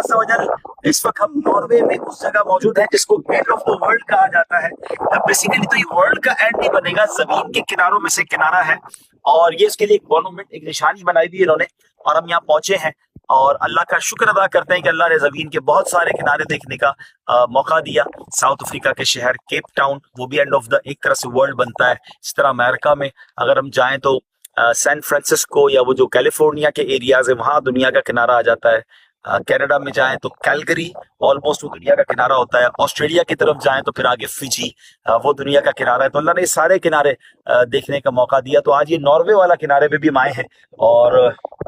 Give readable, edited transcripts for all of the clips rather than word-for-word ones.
عز و جل اس وقت ہم ناروے میں اس جگہ موجود ہیں جس کو اینڈ آف دا ورلڈ کہا جاتا ہے. بیسیکلی تو یہ ورلڈ کا اینڈ نہیں بنے گا, زمین کے کناروں میں سے کنارہ ہے, اور یہ اس کے لیے ایک مونومنٹ, ایک نشانی بنائی دی انہوں نے, اور ہم یہاں پہنچے ہیں اور اللہ کا شکر ادا کرتے ہیں کہ اللہ نے زمین کے بہت سارے کنارے دیکھنے کا موقع دیا. ساؤتھ افریقہ کے شہر کیپ ٹاؤن, وہ بھی اینڈ آف دا ایک طرح سے ورلڈ بنتا ہے. اس طرح امریکہ میں اگر ہم جائیں تو سین فرانسسکو یا وہ جو کیلیفورنیا کے ایریاز ہیں وہاں دنیا کا کنارہ آ جاتا ہے. کینیڈا میں جائیں تو کیلگری آلموسٹ وہ دنیا کا کنارہ ہوتا ہے. آسٹریلیا کی طرف جائیں تو پھر آگے فجی, وہ دنیا کا کنارہ ہے. تو اللہ نے یہ سارے کنارے دیکھنے کا موقع دیا. تو آج یہ ناروے والا کنارے پہ بھی ہم آئے ہیں, اور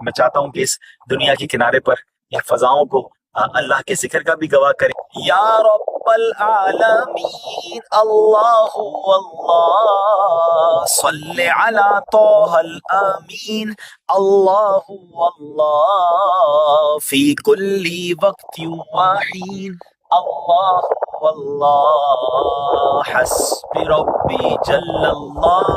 میں چاہتا ہوں کہ اس دنیا کے کنارے پر ان فضاؤں کو اللہ کے ذکر کا بھی گواہ کریں. یا رب العالمین اللہ اللہ صلی علی طہ الامین اللہ اللہ فی کل وقت و حین اللہ اللہ حسب ربی جل اللہ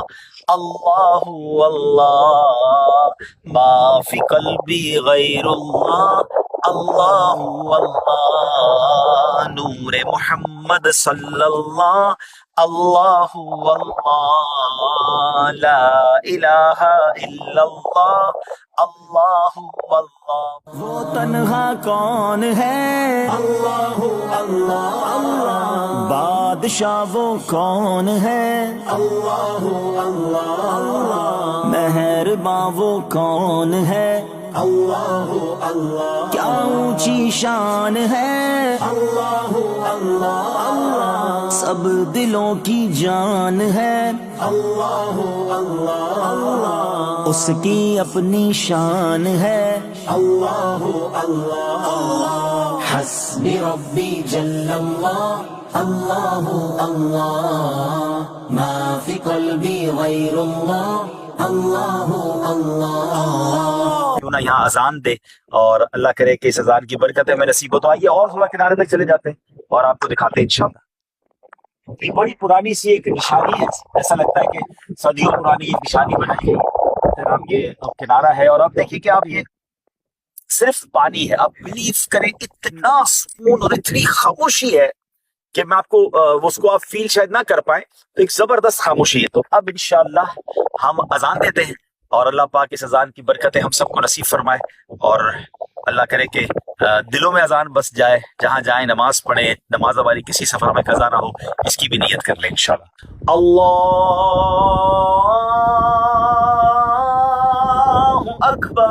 اللہ اللہ ما فی قلبی غیر اللہ اللہ اللہ نور محمد صلی اللہ اللہ اللہ لا الہ الا اللہ اللہ اللہ. وہ تنہا کون ہے اللہ اللہ اللہ, بادشاہ وہ کون ہے اللہ اللہ اللہ, مہرباں وہ کون ہے اللہ اللہ, کیا اونچی شان ہے اللہ اللہ اللہ, سب دلوں کی جان ہے اللہ اللہ اللہ, اس کی اپنی شان ہے اللہ اللہ, حسبی ربی جل اللہ اللہ اللہ, ما فی قلبی غیر اللہ اللہ اللہ. کیوں نہ یہاں اذان دے, اور اللہ کرے کہ اس اذان کی برکت ہمیں نصیب ہو. تو آئیے اور تھوڑا کنارے تک چلے جاتے ہیں اور آپ کو دکھاتے ہیں انشاءاللہ. یہ بڑی پرانی سی ایک نشانی ہے, ایسا لگتا ہے کہ صدیوں پرانی یہ نشانی بنائی گئی. جناب یہ کنارہ ہے, اور آپ دیکھیے کہ آپ یہ صرف پانی ہے. آپ بلیو کریں اتنا سکون اور اتنی خاموشی ہے کہ میں آپ کو اس کو آپ فیل شاید نہ کر پائیں, تو ایک زبردست خاموشی ہے. تو اب انشاءاللہ ہم اذان دیتے ہیں, اور اللہ پاک اس اذان کی برکتیں ہم سب کو نصیب فرمائے, اور اللہ کرے کہ دلوں میں اذان بس جائے, جہاں جائیں نماز پڑھیں, نماز ہماری کسی سفر میں قضا نہ ہو, اس کی بھی نیت کر لیں انشاءاللہ. اللہ اکبر